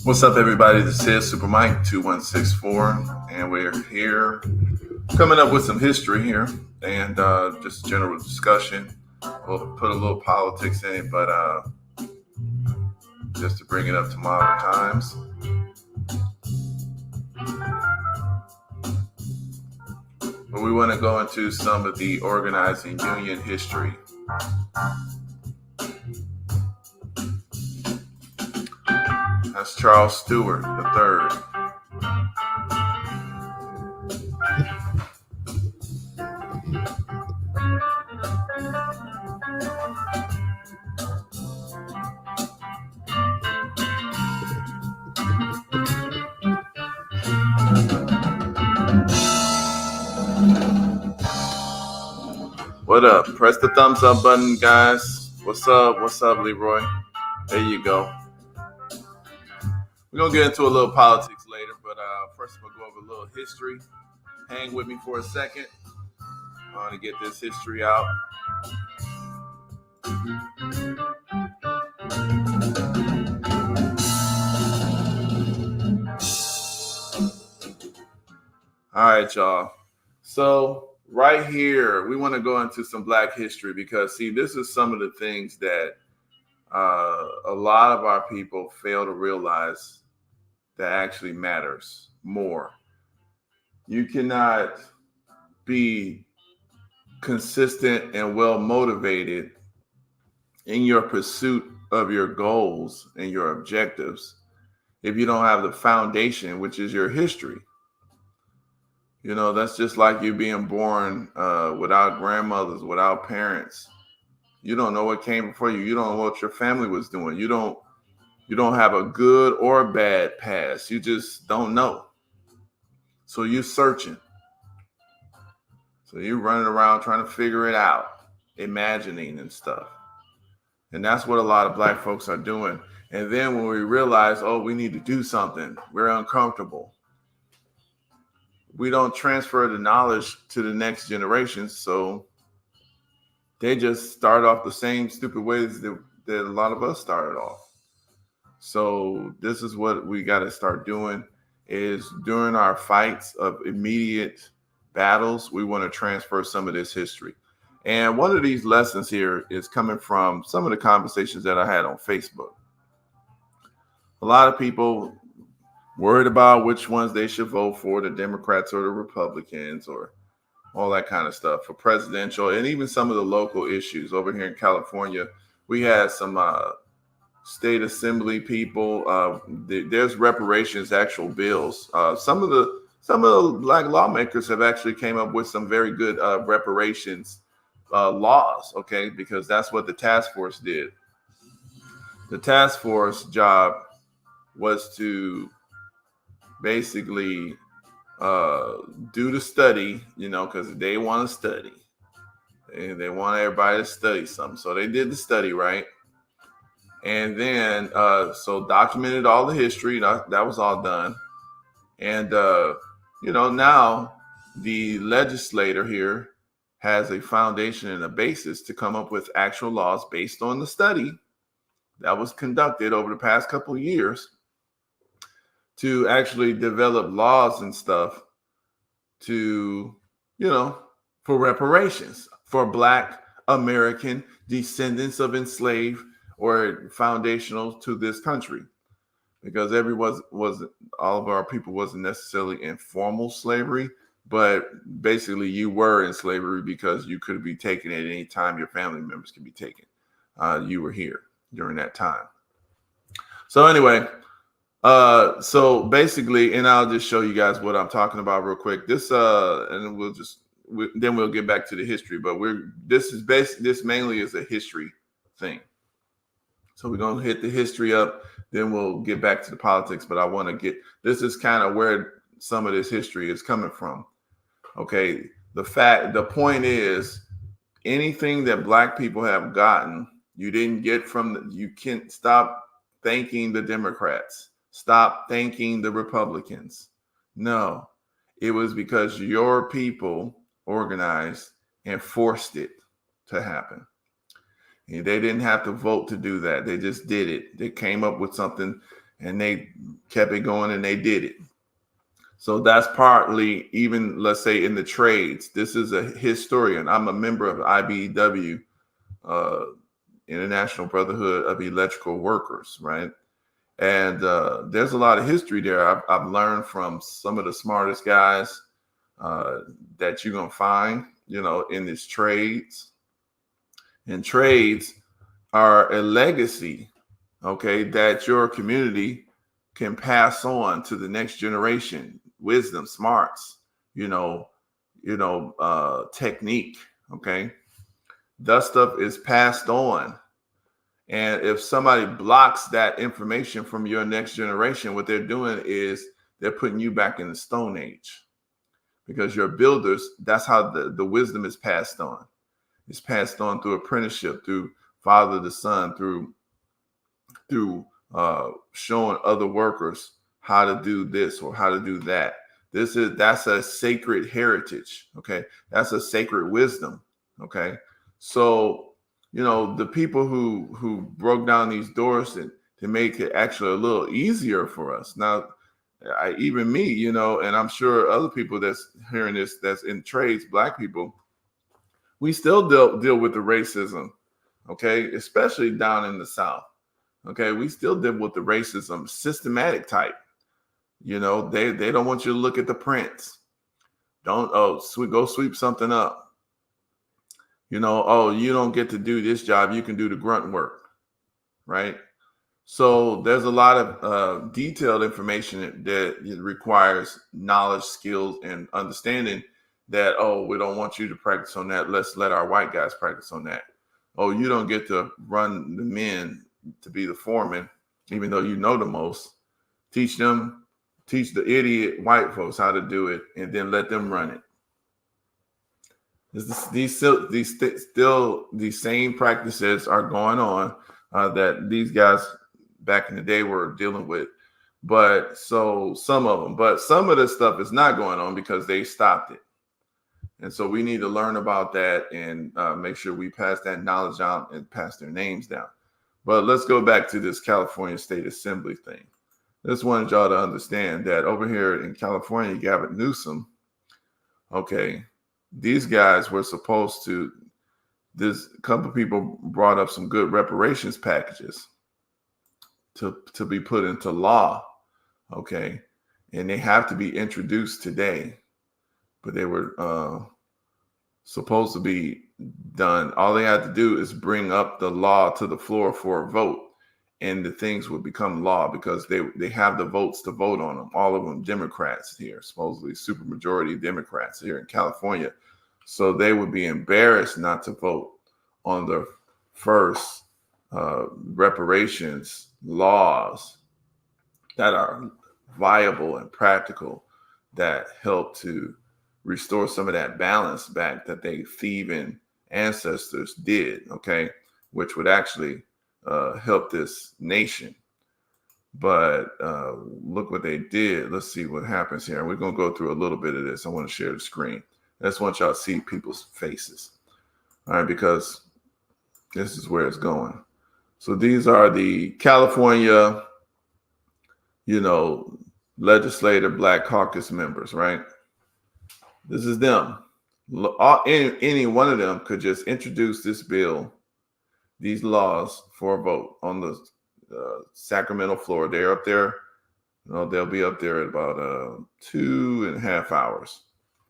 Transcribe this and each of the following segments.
What's up, everybody? This is Super Mike 2164, and we're here coming up with some history here and just general discussion. We'll put a little politics in it, but just to bring it up to modern times. But we want to go into some of the organizing union history. That's Charles Stewart III. What up? Press the thumbs up button, guys. What's up? What's up, Leroy? There you go. We're going to get into a little politics later, but first we'll go over a little history. Hang with me for a second. I want to get this history out. All right, y'all. So right here, we want to go into some Black history because, see, this is some of the things that a lot of our people fail to realize that actually matters more. You cannot be consistent and well motivated in your pursuit of your goals and your objectives if you don't have the foundation, which is your history. You know, that's just like you being born without grandmothers, without parents. You don't know what came before you. You don't know what your family was doing. You don't have a good or bad past. You just don't know. So you're searching. So you're running around trying to figure it out, imagining and stuff. And that's what a lot of Black folks are doing. And then when we realize, oh, we need to do something, we're uncomfortable. We don't transfer the knowledge to the next generation. So they just start off the same stupid ways that a lot of us started off. So this is what we got to start doing is during our fights of immediate battles, we want to transfer some of this history. And one of these lessons here is coming from some of the conversations that I had on Facebook. A lot of people worried about which ones they should vote for, the Democrats or the Republicans or all that kind of stuff for presidential and even some of the local issues. Over here in California, we had some state assembly people. There's reparations, actual bills. Some of the Black lawmakers have actually came up with some very good reparations laws, okay, because that's what the task force did. The task force job was to basically do the study, you know, because they want to study. They want everybody to study something. So they did the study, right? And then so documented all the history. That was all done. And, you know, now the legislator here has a foundation and a basis to come up with actual laws based on the study that was conducted over the past couple of years to actually develop laws and stuff to, you know, for reparations for Black American descendants of enslaved or foundational to this country. Because all of our people wasn't necessarily in formal slavery, but basically you were in slavery because you could be taken at any time. Your family members could be taken. You were here during that time. So anyway, so basically, and I'll just show you guys what I'm talking about real quick. This, and then we'll get back to the history. But this mainly is a history thing. So we're gonna hit the history up, then we'll get back to the politics. But I want to this is kind of where some of this history is coming from. Okay, the point is anything that Black people have gotten, you didn't get you can't stop thanking the Democrats. Stop thanking the Republicans. No, it was because your people organized and forced it to happen. And they didn't have to vote to do that. They just did it. They came up with something and they kept it going and they did it. So that's partly, even let's say in the trades. This is a historian. I'm a member of IBEW, uh, International Brotherhood of Electrical Workers, right? And there's a lot of history there. I've learned from some of the smartest guys uh, that you're gonna find, in these trades. And trades are a legacy, okay, that your community can pass on to the next generation. Wisdom, smarts, technique, okay. That stuff is passed on. And if somebody blocks that information from your next generation, what they're doing is they're putting you back in the Stone Age, because you're builders. That's how the wisdom is passed on. It's passed on through apprenticeship, through father to son, through showing other workers how to do this or how to do that. That's a sacred heritage. Okay, that's a sacred wisdom. Okay, so the people who broke down these doors to make it actually a little easier for us now. Even me, and I'm sure other people that's hearing this, that's in trades, Black people, we still deal with the racism, okay, especially down in the South. Okay, we still deal with the racism, systematic type. They don't want you to look at the prints. Don't go sweep something up. You don't get to do this job. You can do the grunt work, right? So there's a lot of detailed information that requires knowledge, skills, and understanding that, we don't want you to practice on that. Let's let our white guys practice on that. Oh, you don't get to run the men to be the foreman, even though you know the most. Teach the idiot white folks how to do it, and then let them run it. These same practices are going on that these guys back in the day were dealing with. But some of the stuff is not going on because they stopped it. And so we need to learn about that and make sure we pass that knowledge out and pass their names down. But let's go back to this California State Assembly thing. Just wanted y'all to understand that over here in California, Gavin Newsom, okay, these guys were supposed to, this couple of people brought up some good reparations packages to be put into law, okay, and they have to be introduced today, but they were supposed to be done. All they had to do is bring up the law to the floor for a vote, and the things would become law because they have the votes to vote on them. All of them Democrats here, supposedly supermajority Democrats here in California. So they would be embarrassed not to vote on the first reparations laws that are viable and practical, that help to restore some of that balance back that they thieving ancestors did, okay, which would actually help this nation. But look what they did. Let's see what happens here. We're going to go through a little bit of this. I want to share the screen. I just want y'all to see people's faces, all right, because this is where it's going. So these are the California, legislative Black Caucus members, right? This is them. Any one of them could just introduce this bill, these laws, for a vote on the Sacramento floor. They're up there. They'll be up there at about 2.5 hours.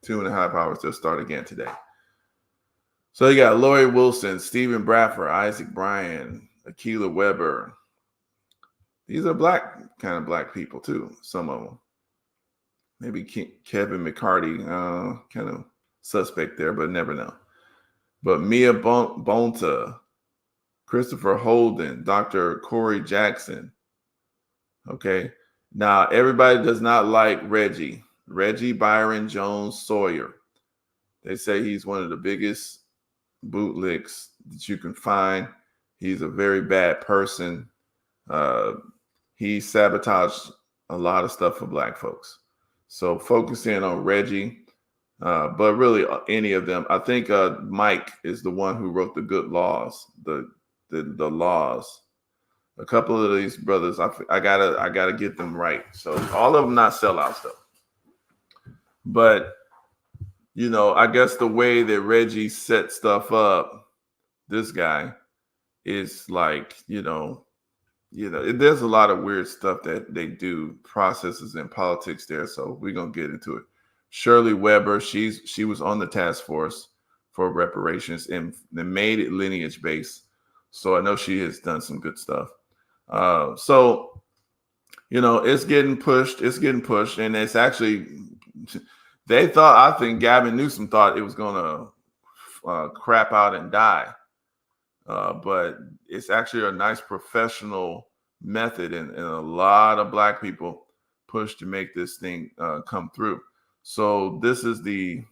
2.5 hours. They'll start again today. So you got Lori Wilson, Stephen Bradford, Isaac Bryan, Akilah Weber. These are kind of black people too, some of them. Maybe Kevin McCarty, kind of suspect there, but never know. But Mia Bonta, Christopher Holden, Dr. Corey Jackson. Okay. Now, everybody does not like Reggie Byron Jones Sawyer. They say he's one of the biggest bootlicks that you can find. He's a very bad person. He sabotaged a lot of stuff for Black folks. So focus in on Reggie, but really any of them. I think Mike is the one who wrote the good laws, the laws. A couple of these brothers, I gotta get them right. So all of them not sellouts though. But I guess the way that Reggie set stuff up, this guy is like, there's a lot of weird stuff that they do, processes in politics there. So we're gonna get into it. Shirley Weber, she was on the task force for reparations and they made it lineage based. So I know she has done some good stuff. So it's getting pushed, and it's actually I think Gavin Newsom thought it was gonna crap out and die. But it's actually a nice professional method, and a lot of Black people push to make this thing come through. So this is the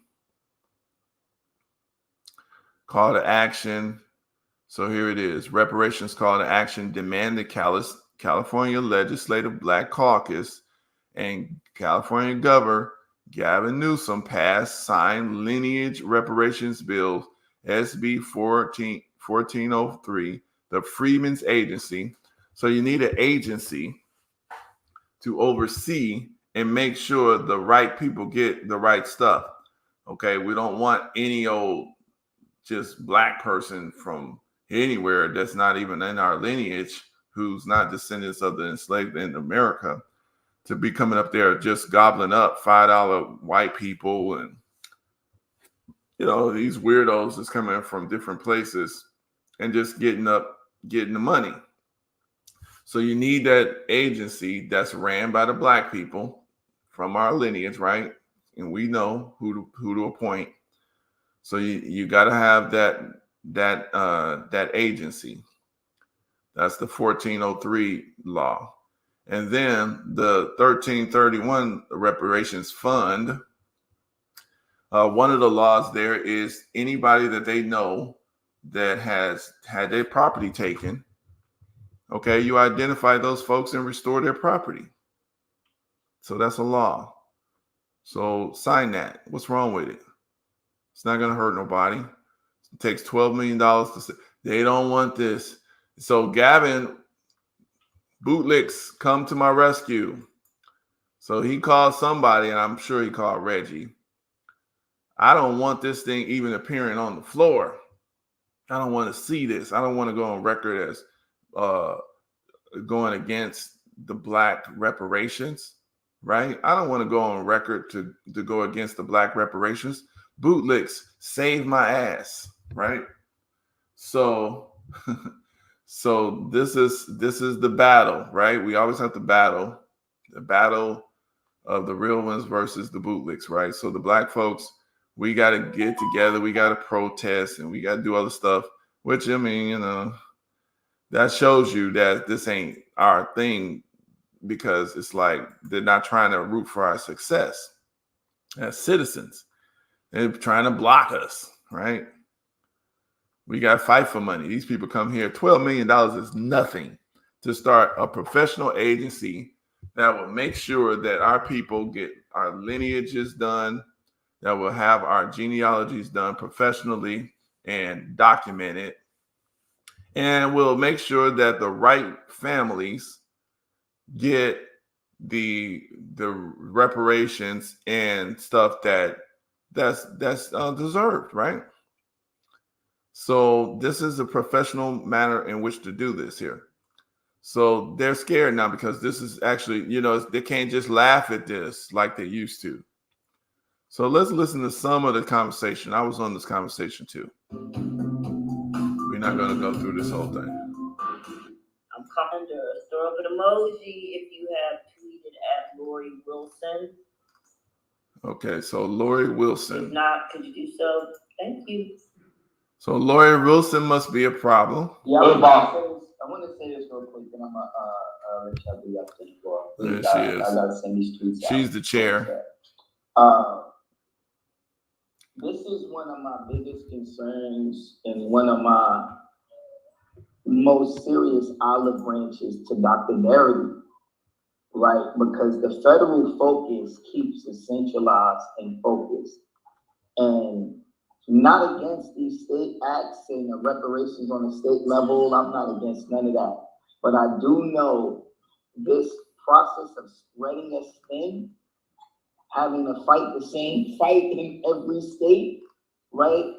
call to action. So here it is. Reparations call to action demand the California Legislative Black Caucus and California Governor Gavin Newsom sign lineage reparations bill SB 1403, the Freedmen's Agency. So you need an agency to oversee and make sure the right people get the right stuff. Okay, we don't want any old just Black person from anywhere that's not even in our lineage, who's not descendants of the enslaved in America, to be coming up there just gobbling up $5 white people and these weirdos that's coming from different places and just getting the money. So you need that agency that's ran by the Black people from our lineage, right? And we know who to appoint. So you got to have that agency. That's the 1403 law. And then the 1331 reparations fund. One of the laws there is anybody that they know that has had their property taken. Okay, you identify those folks and restore their property. So that's a law. So sign that. What's wrong with it? It's not going to hurt nobody. It takes $12 million to say they don't want this. So Gavin Bootlicks, come to my rescue. So he called somebody, and I'm sure he called Reggie. I don't want this thing even appearing on the floor. I don't want to see this. I don't want to go on record as going against the Black reparations, right? I don't want to go on record to go against the Black reparations. Bootlicks, save my ass, right? So so this is the battle, right? We always have to battle the battle of the real ones versus the bootlicks, right? So the Black folks, we got to get together, we got to protest, and we got to do other stuff, which, I mean, that shows you that this ain't our thing, because it's like they're not trying to root for our success as citizens. They're trying to block us, right? We got to fight for money. These people come here. $12 million is nothing to start a professional agency that will make sure that our people get our lineages done, that will have our genealogies done professionally and documented, and will make sure that the right families get the reparations and stuff that's deserved, right? So this is a professional manner in which to do this here. So they're scared now because this is actually, they can't just laugh at this like they used to. So let's listen to some of the conversation. I was on this conversation too. We're not going to go through this whole thing. I'm coming to throw up an emoji if you have tweeted at Lori Wilson. Okay, so Lori Wilson. If not, could you do so? Thank you. So Lori Wilson must be a problem. Yeah, I want to say this real quick, and I'm gonna let y'all be up to the floor. There she is. I gotta send these tweets out. She's the chair. This is one of my biggest concerns and one of my most serious olive branches to Dr. Darity, right? Because the federal focus keeps us centralized and focused. And not against these state acts and the reparations on the state level. I'm not against none of that. but I do know this process of spreading us thin, having to fight the same fight in every state, right,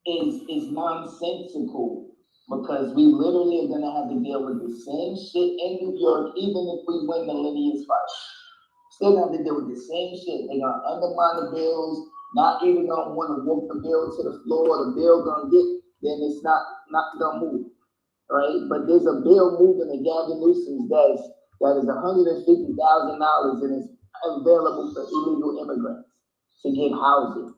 is nonsensical, because we literally are gonna have to deal with the same shit in New York, even if we win the lineage fight. Still gonna have to deal with the same shit. They're gonna undermine the bills, not even gonna want to walk the bill to the floor. The bill gonna get, then it's not gonna move, right? But there's a bill moving to Gavin Newsom's desk that is $150,000 and it's available for illegal immigrants to get housing,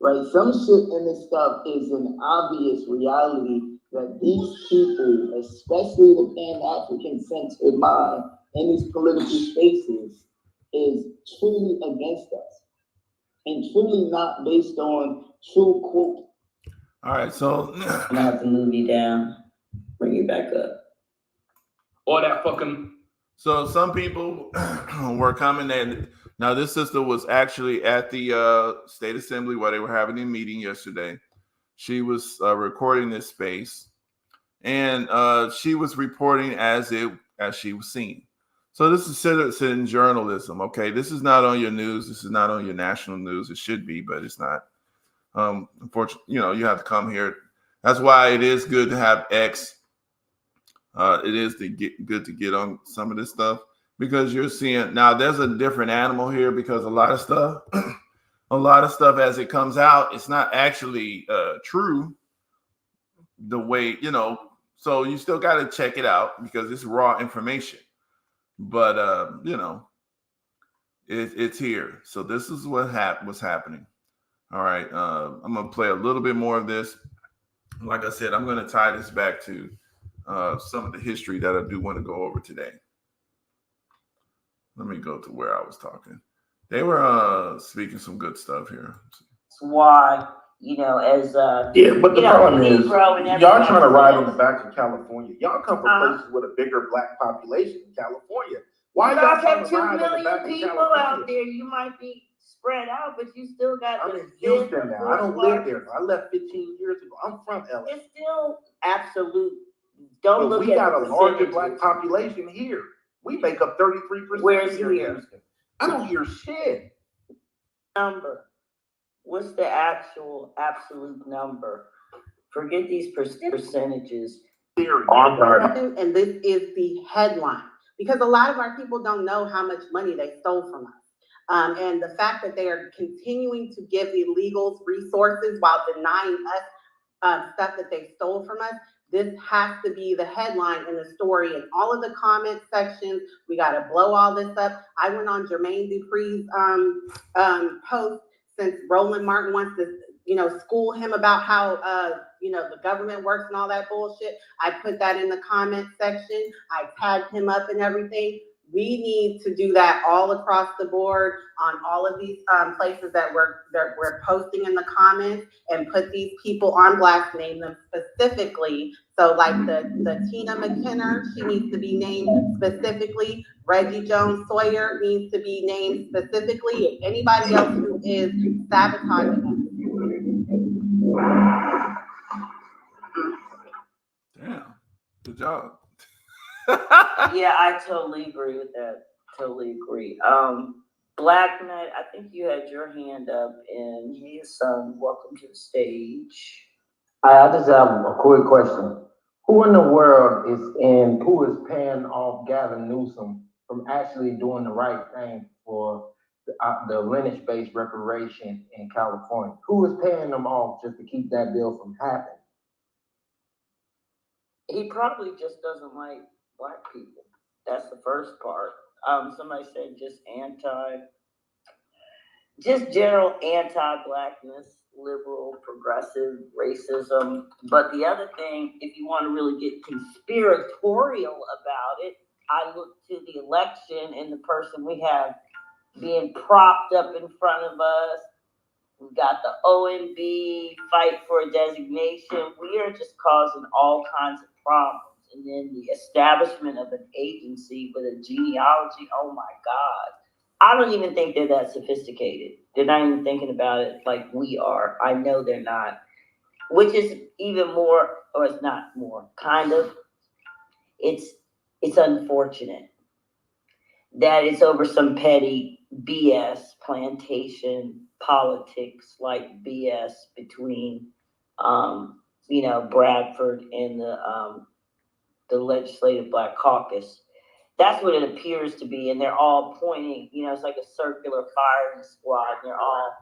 right? Some shit in this stuff is an obvious reality that these people, especially the Pan-African-centered mind in these political spaces, is truly against us and truly not based on true quote. All right, so I'm gonna have to move you down, bring you back up. All that fucking. So some people were coming in. Now, this sister was actually at the state assembly where they were having a meeting yesterday. She was recording this space, and she was reporting as she was seen. So this is citizen journalism. Okay, this is not on your news. This is not on your national news. It should be, but it's not. Unfortunately, you have to come here. That's why it is good to have X. It is good to get on some of this stuff, because you're seeing now there's a different animal here, because a lot of stuff as it comes out, it's not actually true the way, so you still got to check it out because it's raw information. But it's here. So this is what's happening. All right, I'm gonna play a little bit more of this. Like I said, I'm gonna tie this back to some of the history that I do want to go over today. Let me go to where I was talking. They were speaking some good stuff here. That's why, as yeah, but the problem is y'all trying to ride on the else. back of California. Y'all come from places with a bigger black population in California. Why you y'all have trying to 2 ride on the million back of people California? out there. You might be spread out, but you still got I'm the in Houston now. I don't live there. I left 15 years ago. I'm from LA. It's still absolute. Don't But look we at got the a larger percentages. black population here. We make up 33%. Where's here in here? Houston. I don't hear shit. Number. What's the actual absolute number? Forget these percentages. And this is the headline, because a lot of our people don't know how much money they stole from us. And the fact that they are continuing to give illegals resources while denying us stuff that they stole from us, this has to be the headline in the story. In all of the comment sections, we got to blow all this up. I went on Jermaine Dupri's post, since Roland Martin wants to, school him about how, the government works and all that bullshit. I put that in the comment section. I tagged him up and everything. We need to do that all across the board on all of these places that we're posting in the comments, and put these people on blast, name them specifically. So like the Tina McKinnon, she needs to be named specifically. Reggie Jones Sawyer needs to be named specifically. And anybody else who is sabotaging us. Damn, good job. Yeah, I totally agree with that. Totally agree. Black Knight, I think you had your hand up, and his son, welcome to the stage. I just have a quick question. Who in the world who is paying off Gavin Newsom from actually doing the right thing for the lineage-based reparation in California? Who is paying them off just to keep that bill from happening? He probably just doesn't like Black people. That's the first part. Somebody said just general anti-Blackness, liberal, progressive, racism. But the other thing, if you want to really get conspiratorial about it, I look to the election and the person we have being propped up in front of us. We've got the OMB fight for a designation. We are just causing all kinds of problems. And then the establishment of an agency with a genealogy, oh my God. I don't even think they're that sophisticated. They're not even thinking about it like we are. I know they're not. Which is even more, or it's not more, kind of. it's unfortunate that it's over some petty BS, plantation politics like BS between, Bradford and the Legislative Black Caucus. That's what it appears to be, and they're all pointing. It's like a circular firing squad. And they're all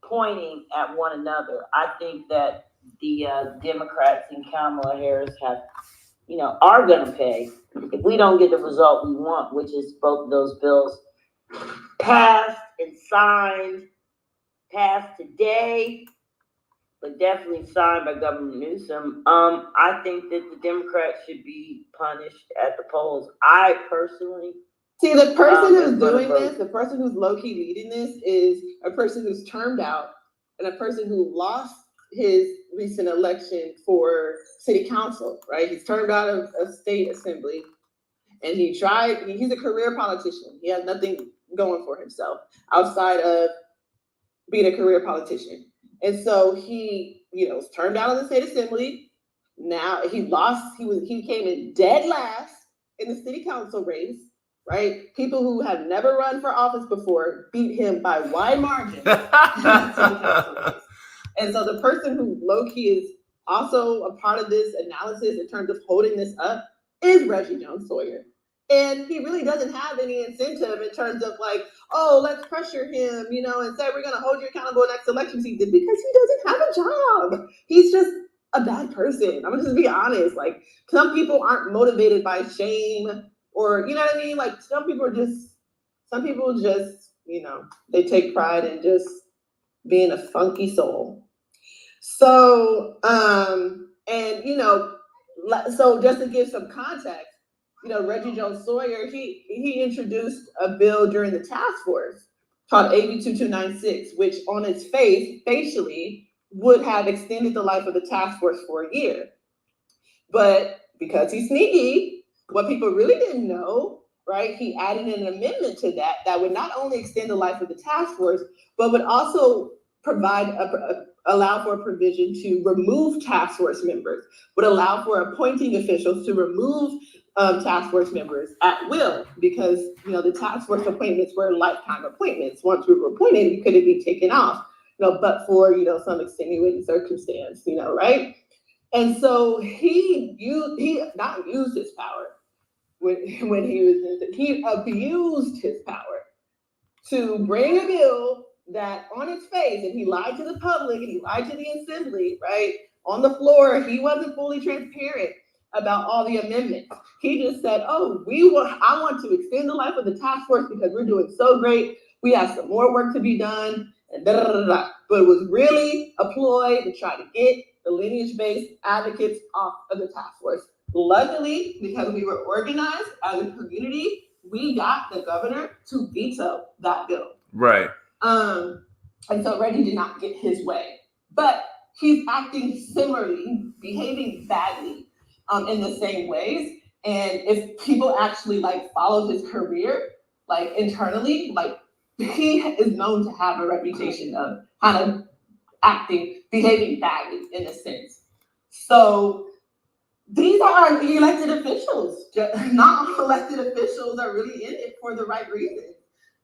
pointing at one another. I think that the Democrats and Kamala Harris are going to pay if we don't get the result we want, which is both of those bills passed and signed, passed today, but definitely signed by Governor Newsom. I think that the Democrats should be punished at the polls. I personally. See, the person who's doing this, the person who's low-key leading this is a person who's termed out and a person who lost his recent election for city council, right? He's termed out of state assembly and he's a career politician. He has nothing going for himself outside of being a career politician. And so he, was turned out of the state assembly. Now he lost, he came in dead last in the city council race, right? People who have never run for office before beat him by wide margin. And so the person who low-key is also a part of this analysis in terms of holding this up is Reggie Jones-Sawyer. And he really doesn't have any incentive in terms of like, oh, let's pressure him, and say we're going to hold you accountable next election season, because he doesn't have a job. He's just a bad person. I'm going to just be honest. Like, some people aren't motivated by shame or, you know what I mean? Like, some people just, they take pride in just being a funky soul. So, so just to give some context, Reggie Jones-Sawyer, he introduced a bill during the task force called AB 2296, which on its facially would have extended the life of the task force for a year. But because he's sneaky, what people really didn't know, right, he added an amendment to that would not only extend the life of the task force, but would also provide allow for a provision to remove task force members, would allow for appointing officials to remove task force members at will, because the task force appointments were lifetime appointments. Once we were appointed, we couldn't be taken off, but for some extenuating circumstance, right? And so he not used his power when he abused his power to bring a bill that on its face, and he lied to the public and he lied to the assembly, right? On the floor, he wasn't fully transparent about all the amendments. He just said, I want to extend the life of the task force because we're doing so great. We have some more work to be done, and But it was really a ploy to try to get the lineage-based advocates off of the task force. Luckily, because we were organized as a community, we got the governor to veto that bill. Right. And so Reggie did not get his way, but he's acting similarly, behaving badly, in the same ways. And if people actually follow his career, internally, he is known to have a reputation of kind of behaving badly in a sense. So these are elected officials. Not all elected officials are really in it for the right reason.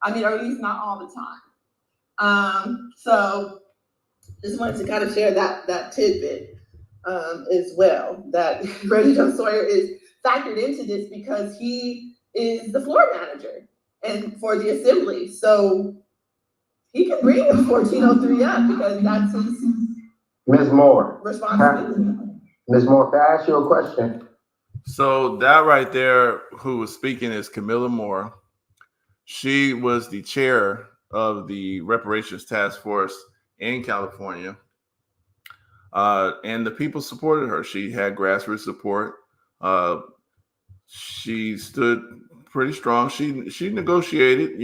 Or at least not all the time. So just wanted to kind of share that tidbit as well, that Reggie Jones-Sawyer is factored into this because he is the floor manager and for the assembly. So he can bring the 1403 up because that's his Ms. Moore. responsibility. Ms. Moore, can I ask you a question? So that right there, who was speaking is Camilla Moore. She was the chair of the reparations task force in California. And the people supported her. She had grassroots support. She stood pretty strong. She negotiated,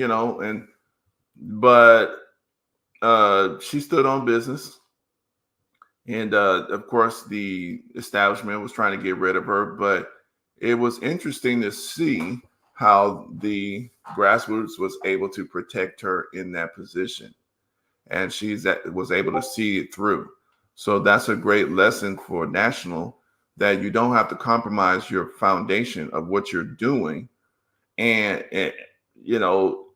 but she stood on business. And of course, the establishment was trying to get rid of her. But it was interesting to see how the grassroots was able to protect her in that position. And was able to see it through. So that's a great lesson for national that you don't have to compromise your foundation of what you're doing. And you know,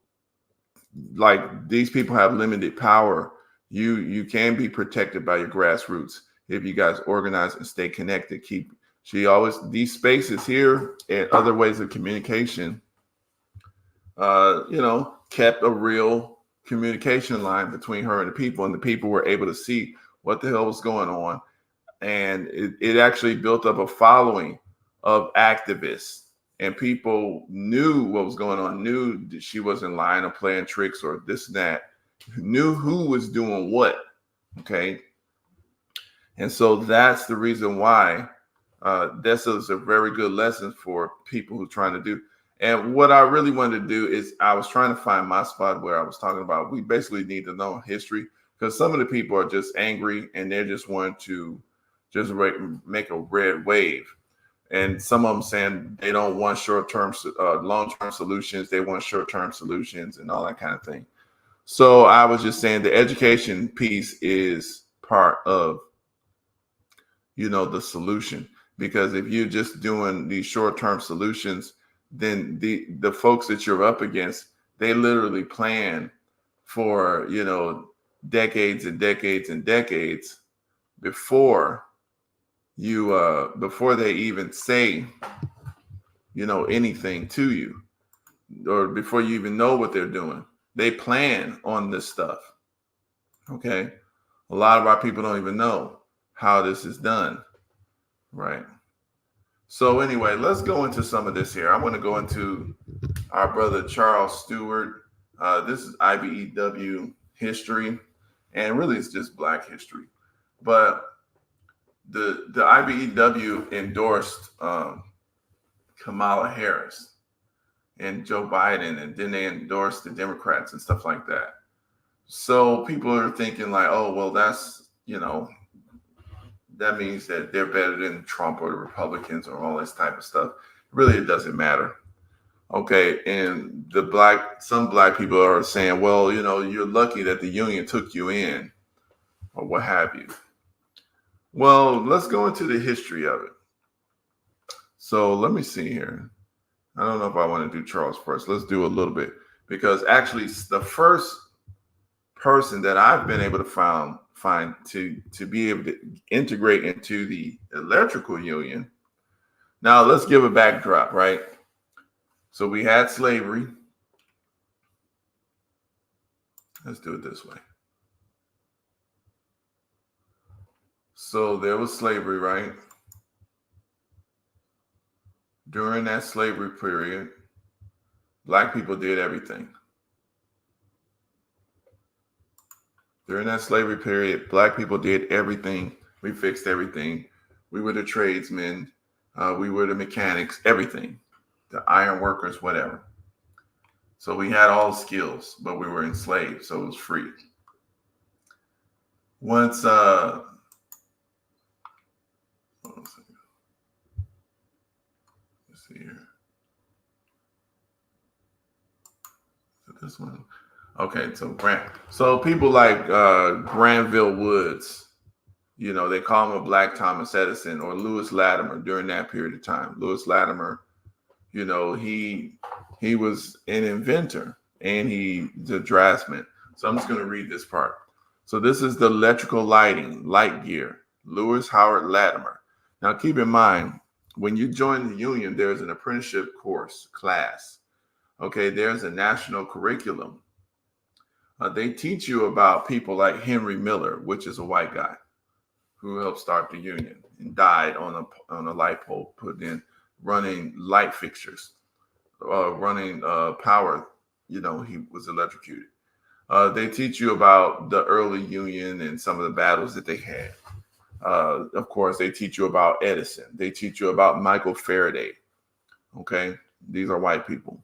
like these people have limited power. You can be protected by your grassroots if you guys organize and stay connected. These spaces here and other ways of communication, kept a real communication line between her and the people were able to see what the hell was going on. And it actually built up a following of activists, and people knew what was going on, knew that she wasn't lying or playing tricks or this and that, knew who was doing what. Okay. And so that's the reason why this is a very good lesson for people who are trying to do. And what I really wanted to do is I was trying to find my spot where I was talking about, we basically need to know history, because some of the people are just angry and they're just wanting to just make a red wave. And some of them saying they don't want short-term, long-term solutions. They want short-term solutions and all that kind of thing. So I was just saying the education piece is part of, the solution. Because if you're just doing these short-term solutions, then the folks that you're up against, they literally plan for, decades and decades and decades before they even say, anything to you, or before you even know what they're doing. They plan on this stuff. Okay. A lot of our people don't even know how this is done. Right. So anyway, let's go into some of this here. I want to go into our brother Charles Stewart. This is IBEW history, and really it's just Black history. But the IBEW endorsed Kamala Harris and Joe Biden, and then they endorsed the Democrats and stuff like that. So people are thinking like, oh, well, that's, that means that they're better than Trump or the Republicans or all this type of stuff. Really, it doesn't matter. Okay. And some black people are saying, well, you're lucky that the union took you in or what have you. Well, let's go into the history of it. So let me see here. I don't know if I want to do Charles first. Let's do a little bit, because actually the first person that I've been able to find to be able to integrate into the electrical union. Now let's give a backdrop, right? So we had slavery. Let's do it this way. So there was slavery, right? During that slavery period, Black people did everything. During that slavery period, Black people did everything. We fixed everything. We were the tradesmen. We were the mechanics, everything. The iron workers, whatever. So we had all the skills, but we were enslaved, so it was free. Once, hold on a second. Let's see here. Is it this one? Okay, so people like Granville Woods, they call him a Black Thomas Edison, or Lewis Latimer during that period of time. Lewis Latimer, he was an inventor and he's a draftsman. So I'm just going to read this part. So this is the electrical light gear, Lewis Howard Latimer. Now keep in mind, when you join the union, there's an apprenticeship class. Okay, there's a national curriculum. They teach you about people like Henry Miller, which is a white guy who helped start the union and died on a light pole, put in running light fixtures, running power. He was electrocuted. They teach you about the early union and some of the battles that they had. Of course, they teach you about Edison. They teach you about Michael Faraday. Okay, these are white people.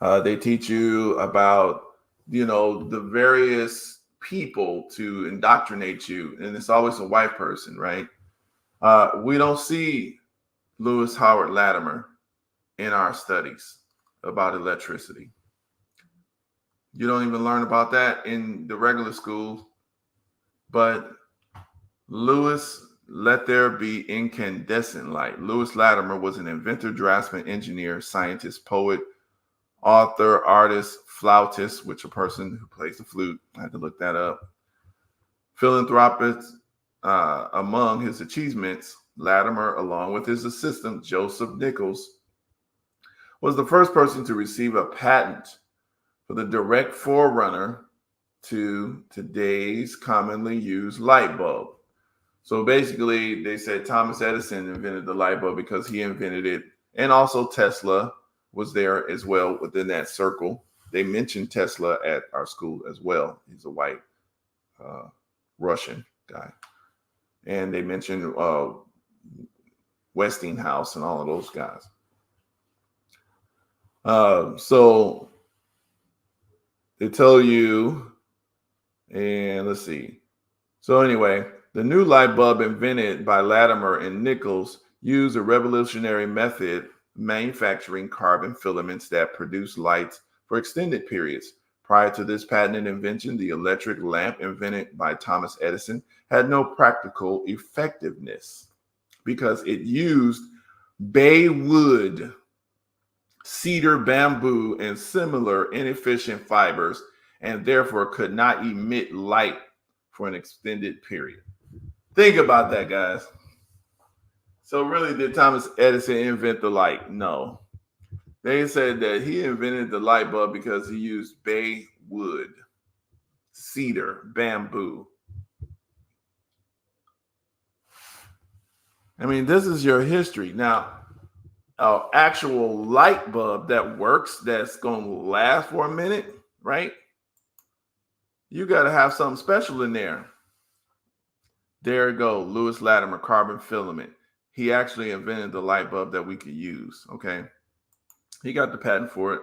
They teach you about the various people to indoctrinate you, and it's always a white person, right? We don't see Lewis Howard Latimer in our studies about electricity. You don't even learn about that in the regular schools. But Lewis let there be incandescent light. Lewis Latimer was an inventor, draftsman, engineer, scientist, poet, author, artist, flautist, which a person who plays the flute. I had to look that up. Philanthropist. Among his achievements, Latimer, along with his assistant, Joseph Nichols, was the first person to receive a patent for the direct forerunner to today's commonly used light bulb. So basically, they said Thomas Edison invented the light bulb because he invented it. And also Tesla was there as well within that circle. They mentioned Tesla at our school as well. He's a white Russian guy. And they mentioned Westinghouse and all of those guys. So they tell you, and let's see. So anyway, the new light bulb invented by Latimer and Nichols used a revolutionary method manufacturing carbon filaments that produce lights for extended periods. Prior to this patented invention, the electric lamp invented by Thomas Edison had no practical effectiveness because it used bay wood, cedar, bamboo, and similar inefficient fibers, and therefore could not emit light for an extended period. Think about that, guys. So really, did Thomas Edison invent the light? No. They said that he invented the light bulb because he used bay wood, cedar, bamboo. I mean, this is your history. Now, an actual light bulb that works, that's going to last for a minute, right? You got to have something special in there. There you go, Lewis Latimer, carbon filament. He actually invented the light bulb that we could use, okay? He got the patent for it.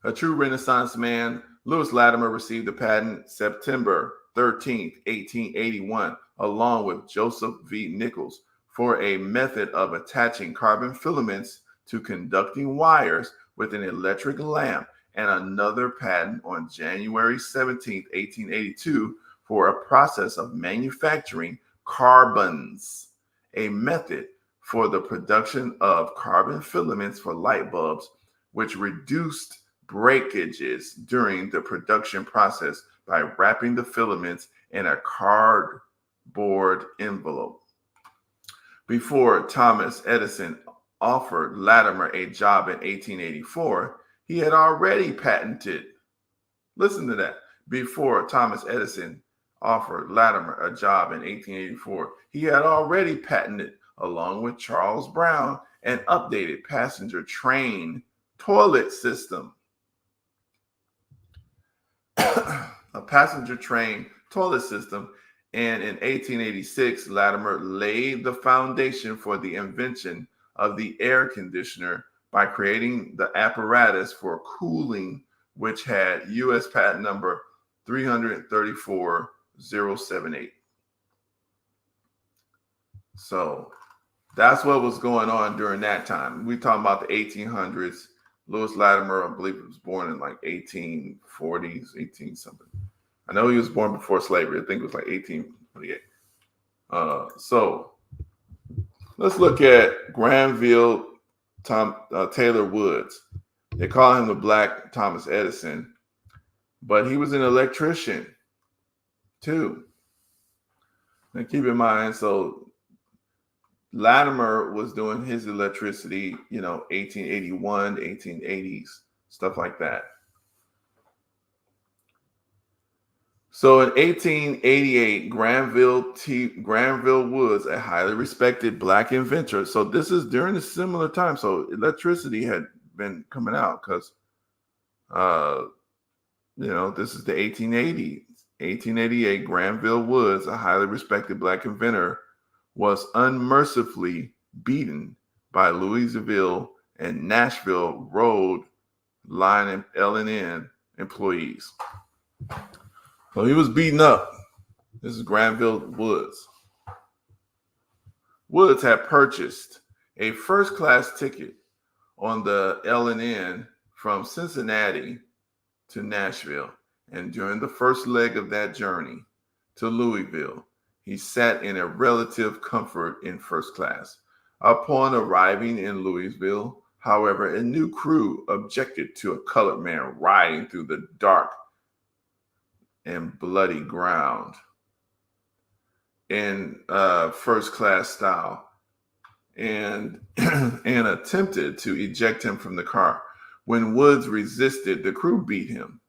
A true Renaissance man, Lewis Latimer received the patent September 13th, 1881, along with Joseph V. Nichols, for a method of attaching carbon filaments to conducting wires with an electric lamp, and another patent on January 17th, 1882, for a process of manufacturing carbons, a method for the production of carbon filaments for light bulbs, which reduced breakages during the production process by wrapping the filaments in a cardboard envelope. Before Thomas Edison offered Latimer a job in 1884, he had already patented. Listen to that. Before Thomas Edison offered Latimer a job in 1884, he had already patented, along with Charles Brown, an updated passenger train toilet system. A passenger train toilet system. And in 1886, Latimer laid the foundation for the invention of the air conditioner by creating the apparatus for cooling, which had U.S. patent number 334,078. So that's what was going on during that time. We're talking about the 1800s. Lewis Latimer, I believe, was born in like 1840s, 18 something. I know he was born before slavery. I think it was like 1828. So let's look at Grandville Taylor Woods. They call him the Black Thomas Edison, but he was an electrician too. And keep in mind, so Latimer was doing his electricity, 1881, 1880s, stuff like that. So in 1888, Grandville Woods, a highly respected Black inventor. So this is during a similar time. So electricity had been coming out because, this is the 1880s. 1888, Granville Woods, a highly respected Black inventor, was unmercifully beaten by Louisville and Nashville Road Line L&N employees. So he was beaten up. This is Granville Woods. Woods had purchased a first-class ticket on the L&N from Cincinnati to Nashville. And during the first leg of that journey to Louisville, He sat in a relative comfort in first class. Upon arriving in Louisville, however, a new crew objected to a colored man riding through the dark and bloody ground in first class style and and attempted to eject him from the car. When Woods resisted, the crew beat him.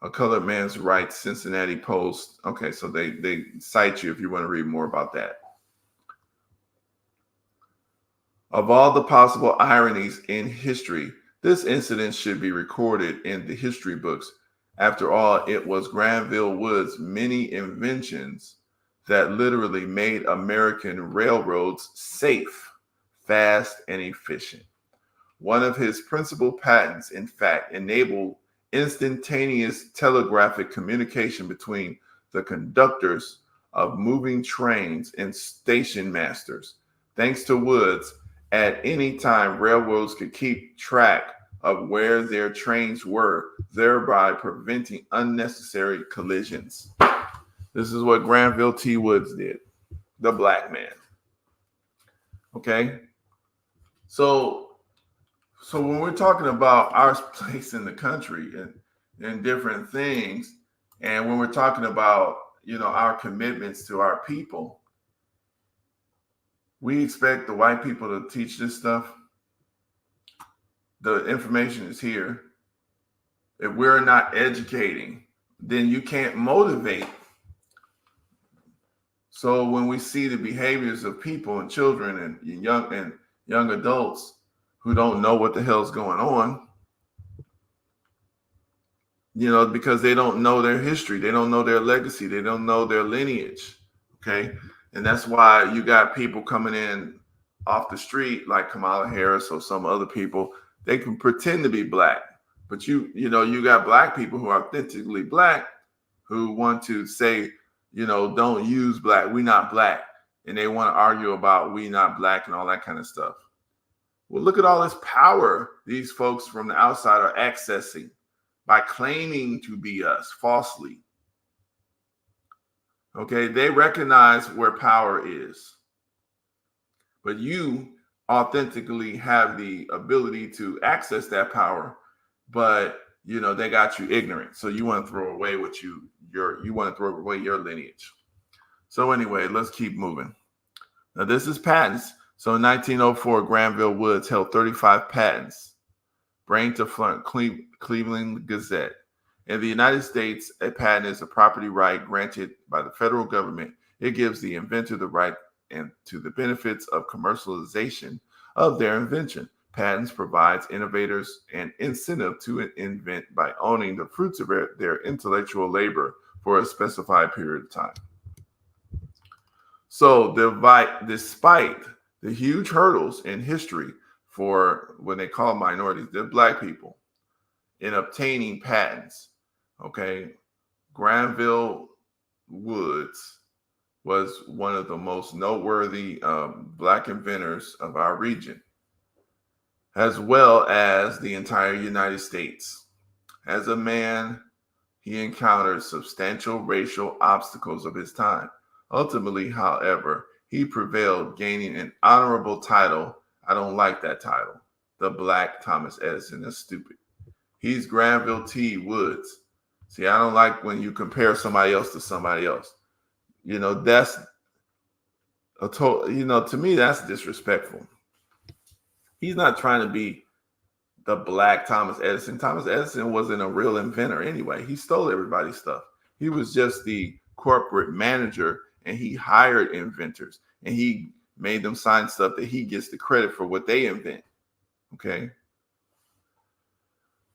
A colored man's rights, Cincinnati Post. Okay, so they cite you if you want to read more about that. Of all the possible ironies in history, this incident should be recorded in the history books. After all, it was Granville Woods' many inventions that literally made American railroads safe, fast, and efficient. One of his principal patents, in fact, enabled instantaneous telegraphic communication between the conductors of moving trains and station masters. Thanks to Woods, at any time, railroads could keep track of where their trains were, thereby preventing unnecessary collisions. This is what Granville T. Woods did, the black man. Okay? So when we're talking about our place in the country and different things, and when we're talking about, our commitments to our people, we expect the white people to teach this stuff. The information is here. If we're not educating, then you can't motivate. So when we see the behaviors of people and children and young adults who don't know what the hell's going on, because they don't know their history, they don't know their legacy, they don't know their lineage. Okay. And that's why you got people coming in off the street like Kamala Harris or some other people. They can pretend to be black, but you got black people who are authentically black who want to say, don't use black. We not black. And they want to argue about we not black and all that kind of stuff. Well, look at all this power these folks from the outside are accessing by claiming to be us falsely. Okay, they recognize where power is. But you authentically have the ability to access that power, but they got you ignorant. So you want to throw away you want to throw away your lineage. So anyway, let's keep moving. Now this is patents. So in 1904, Granville Woods held 35 patents. Brain to front, Cleveland Gazette. In the United States, a patent is a property right granted by the federal government. It gives the inventor the right and to the benefits of commercialization of their invention. Patents provides innovators an incentive to invent by owning the fruits of their intellectual labor for a specified period of time. So despite the huge hurdles in history for when they call minorities, they're black people, in obtaining patents, okay, Granville Woods was one of the most noteworthy black inventors of our region, as well as the entire United States. As a man, he encountered substantial racial obstacles of his time. Ultimately, however, he prevailed, gaining an honorable title. I don't like that title. The Black Thomas Edison. That's stupid. He's Granville T. Woods. See, I don't like when you compare somebody else to somebody else. That's a total, to me, that's disrespectful. He's not trying to be the Black Thomas Edison. Thomas Edison wasn't a real inventor anyway. He stole everybody's stuff. He was just the corporate manager, and he hired inventors, and he made them sign stuff that he gets the credit for what they invent. Okay.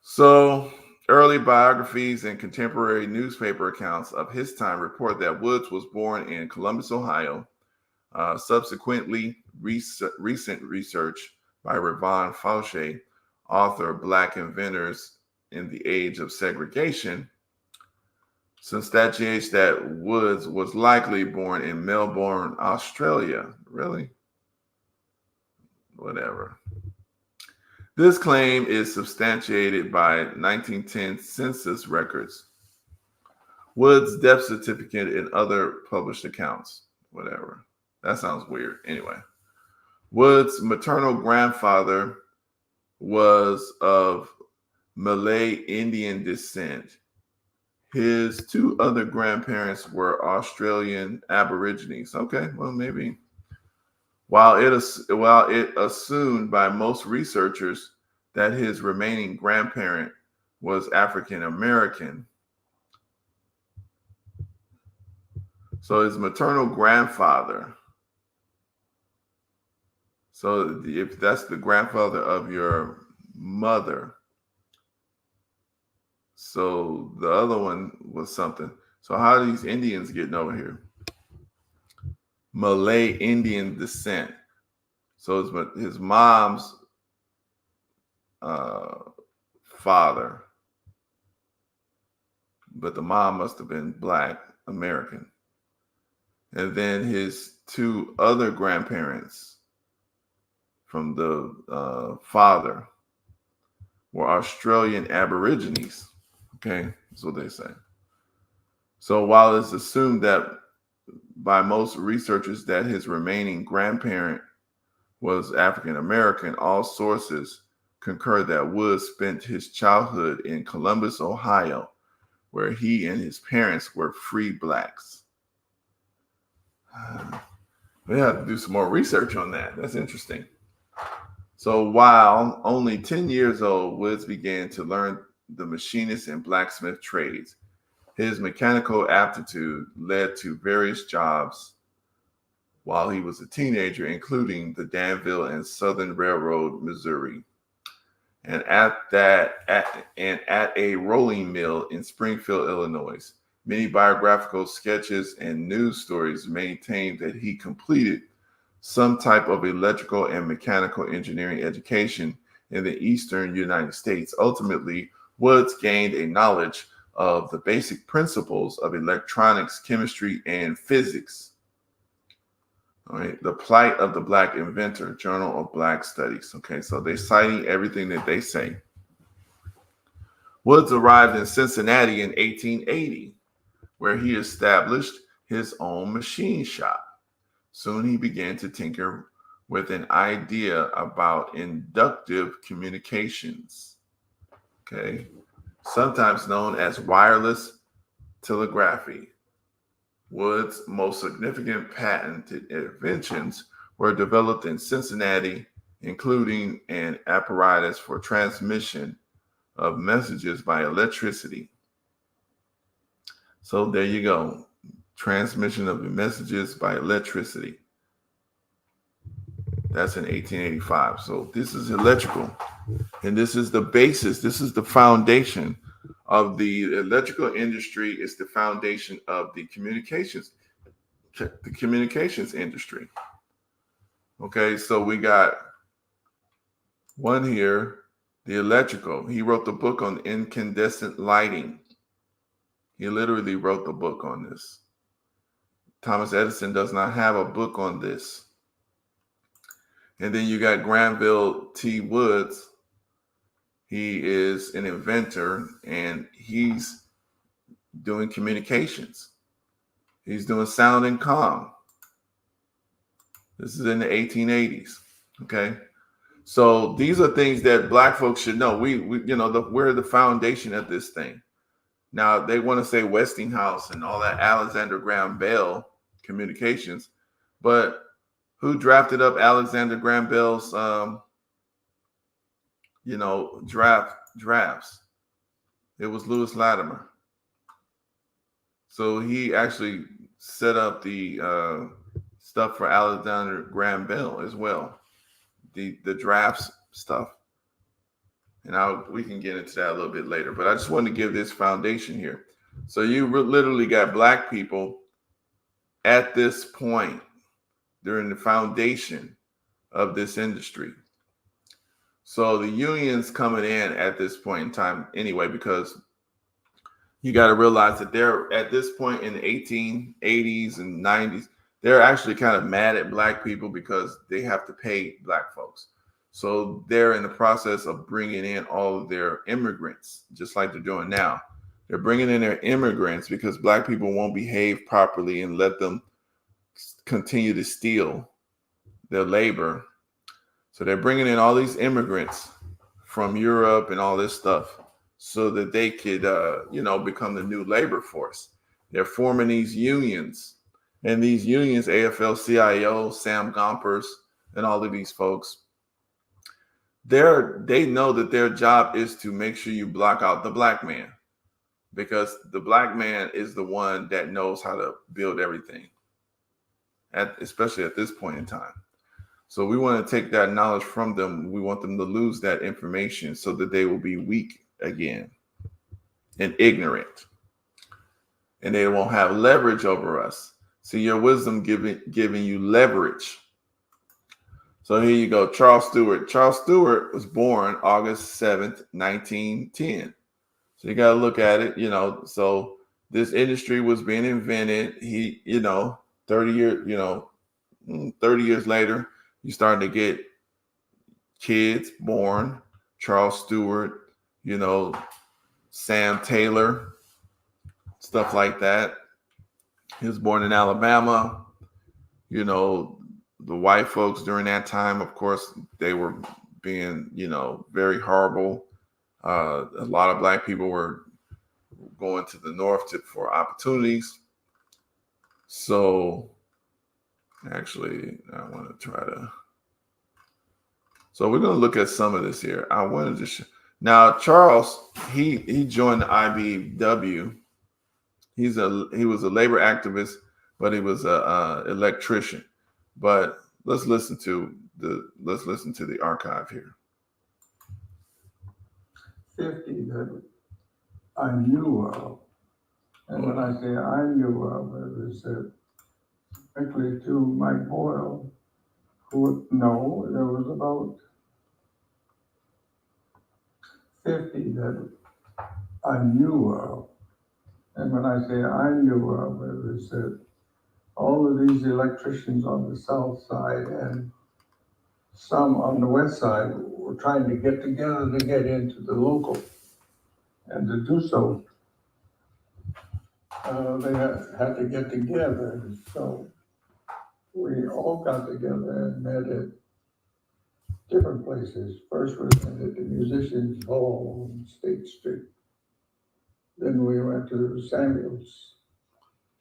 So early biographies and contemporary newspaper accounts of his time report that Woods was born in Columbus, Ohio. Subsequently, recent research by Ravon Fauché, author of Black Inventors in the Age of Segregation, substantiates that Woods was likely born in Melbourne, Australia. Really? Whatever. This claim is substantiated by 1910 census records. Wood's death certificate and other published accounts. Whatever. That sounds weird. Anyway, Wood's maternal grandfather was of Malay Indian descent. His two other grandparents were Australian Aborigines. Okay, well, maybe. While it assumed by most researchers that his remaining grandparent was African American, so his maternal grandfather. So if that's the grandfather of your mother, so the other one was something. So how are these Indians getting over here? Malay Indian descent. So his mom's father, but the mom must have been Black American. And then his two other grandparents from the father were Australian Aborigines. Okay, that's what they say. So while it's assumed that by most researchers that his remaining grandparent was African American, all sources concur that Wood spent his childhood in Columbus, Ohio, where he and his parents were free Blacks. We have to do some more research on that. That's interesting. So while only 10 years old, Woods began to learn the machinist and blacksmith trades. His mechanical aptitude led to various jobs while he was a teenager, including the Danville and Southern Railroad, Missouri, and at a rolling mill in Springfield, Illinois. Many biographical sketches and news stories maintain that he completed some type of electrical and mechanical engineering education in the eastern United States. Ultimately, Woods gained a knowledge of the basic principles of electronics, chemistry, and physics. All right, The Plight of the Black Inventor, Journal of Black Studies. Okay, so they're citing everything that they say. Woods arrived in Cincinnati in 1880, where he established his own machine shop. Soon he began to tinker with an idea about inductive communications, okay, sometimes known as wireless telegraphy. Wood's most significant patented inventions were developed in Cincinnati, including an apparatus for transmission of messages by electricity. So there you go. Transmission of the messages by electricity. That's in 1885. So this is electrical. And this is the basis. This is the foundation of the electrical industry. It's the foundation of the communications industry. Okay, so we got one here, the electrical. He wrote the book on incandescent lighting. He literally wrote the book on this. Thomas Edison does not have a book on this. And then you got Granville T. Woods. He is an inventor and he's doing communications. He's doing sound and comm. This is in the 1880s. Okay. So these are things that Black folks should know. We're the foundation of this thing. Now they want to say Westinghouse and all that, Alexander Graham Bell communications, but who drafted up Alexander Graham Bell's, drafts? It was Lewis Latimer. So he actually set up the stuff for Alexander Graham Bell as well, the drafts stuff. And we can get into that a little bit later, but I just wanted to give this foundation here. So you literally got Black people at this point during the foundation of this industry. So the unions coming in at this point in time anyway, because you got to realize that they're at this point in the 1880s and 90s, they're actually kind of mad at Black people because they have to pay Black folks. So they're in the process of bringing in all of their immigrants, just like they're doing now. They're bringing in their immigrants because black people won't behave properly and let them continue to steal their labor. So they're bringing in all these immigrants from Europe and all this stuff so that they could, become the new labor force. They're forming these unions, and these unions, AFL-CIO, Sam Gompers, and all of these folks, they know that their job is to make sure you block out the black man, because the black man is the one that knows how to build everything, especially at this point in time. So we want to take that knowledge from them. We want them to lose that information so that they will be weak again and ignorant, and they won't have leverage over us. See, your wisdom giving you leverage. So here you go, Charles Stewart. Charles Stewart was born August 7th, 1910. So you got to look at it, so this industry was being invented. 30 years later, you starting to get kids born. Charles Stewart, Sam Taylor, stuff like that. He was born in Alabama. The white folks during that time, of course, they were being, very horrible. A lot of black people were going to the north for opportunities. So actually, I want to try to. So we're going to look at some of this here. I wanted to now Charles. He joined the IBEW. He was a labor activist, but he was a electrician. But let's listen to the archive here. 50 that I knew of, and when I say I knew of, it was particularly to Mike Boyle, who there was about 50 that I knew of, and when I say I knew of, it was all of these electricians on the south side and some on the west side were trying to get together to get into the local. And to do so, they had to get together. So we all got together and met at different places. First we went at the Musicians Hall on State Street. Then we went to Samuel's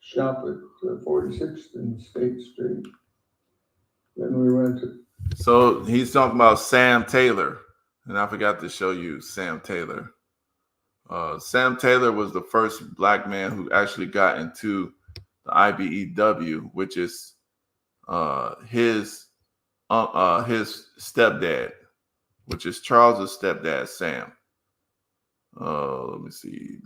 shop at 46th and State Street. Then we went to... So he's talking about Sam Taylor. And I forgot to show you Sam Taylor. Sam Taylor was the first black man who actually got into the IBEW, which is his stepdad, which is Charles's stepdad, Sam. Let me see.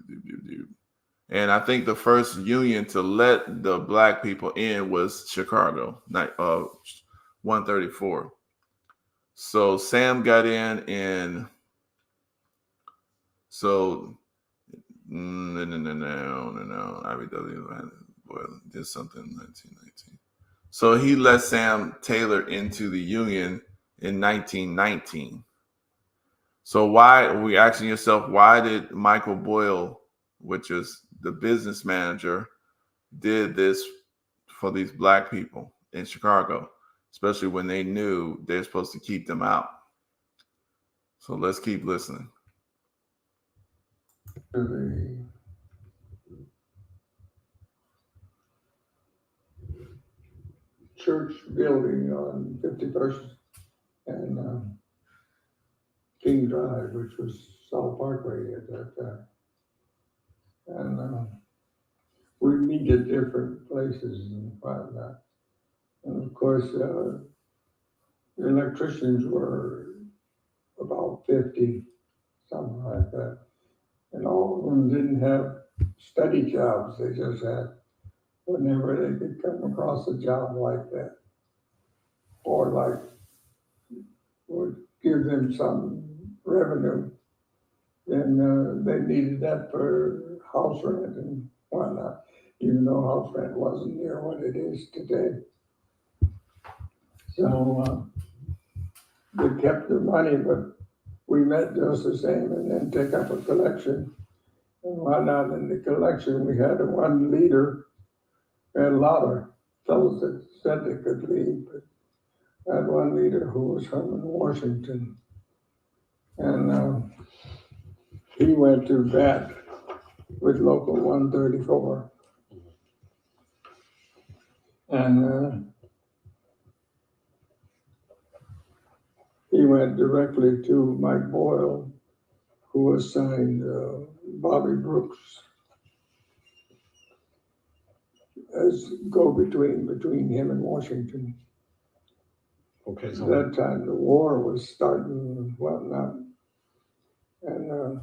And I think the first union to let the black people in was Chicago, 134. So Sam got in. So no. IBW did something in 1919. So he let Sam Taylor into the union in 1919. So why we asking yourself, why did Michael Boyle, which is the business manager, did this for these black people in Chicago, especially when they knew they're supposed to keep them out? So let's keep listening. To the church building on 51st and King Drive, which was South Parkway at that time. And we meet at different places and whatnot. And of course, the electricians were about 50, something like that. And all of them didn't have steady jobs. They just had whenever they could come across a job like that, or like would give them some revenue, then they needed that for house rent and whatnot, even though house rent wasn't near what it is today. So they kept their money, but we met just the same, and then take up a collection and whatnot. In the collection, we had one leader, and a lot of fellows that said they could lead, but had one leader who was Herman Washington, and he went to bat with Local 134. And he went directly to Mike Boyle, who assigned Bobby Brooks as go-between between him and Washington. Okay, At so that time, the war was starting and whatnot. And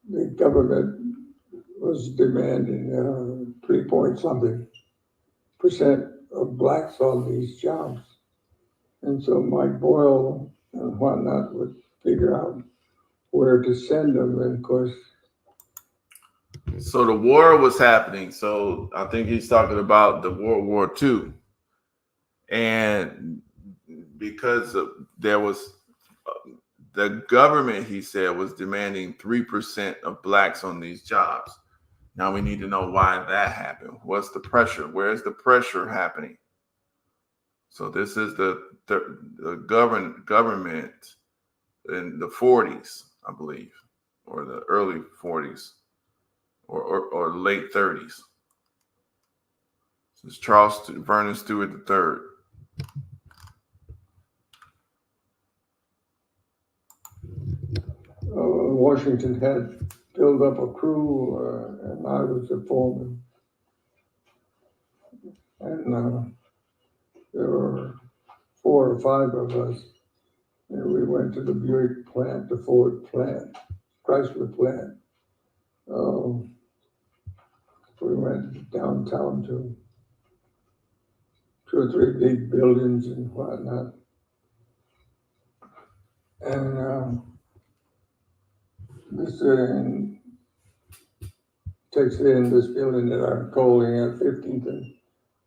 the government was demanding 3-point-something% of blacks on these jobs. And so Mike Boyle and whatnot would figure out where to send them. And of course, So the war was happening. So I think he's talking about the World War II. And because there was the government, he said, was demanding 3% of blacks on these jobs. Now we need to know why that happened. What's the pressure? Where's the pressure happening? So this is the government in the 40s, I believe, or the early 40s, or late 30s. This is Charles Vernon Stewart III. Washington had filled up a crew, and I was the foreman. And there were 4 or 5 of us, and we went to the Buick plant, the Ford plant, Chrysler plant. We went downtown to 2 or 3 big buildings and whatnot. And this takes in this building that I'm calling at 15th and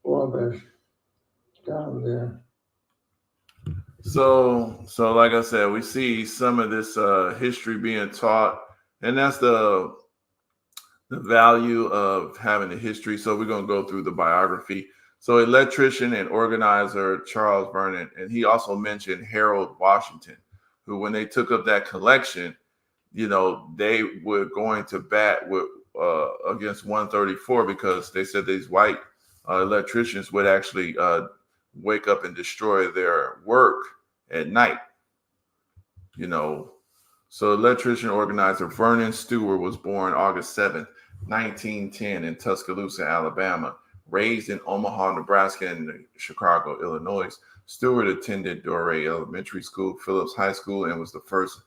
Wabash down there. So like I said, we see some of this history being taught, and that's the value of having a history. So we're going to go through the biography. So electrician and organizer Charles Vernon, and he also mentioned Harold Washington, who when they took up that collection, you know, they were going to bat with against 134 because they said these white electricians would actually wake up and destroy their work at night, you know. So electrician organizer Vernon Stewart was born August 7th, 1910 in Tuscaloosa, Alabama. Raised in Omaha, Nebraska, and Chicago, Illinois, Stewart attended Doré Elementary School, Phillips High School, and was the first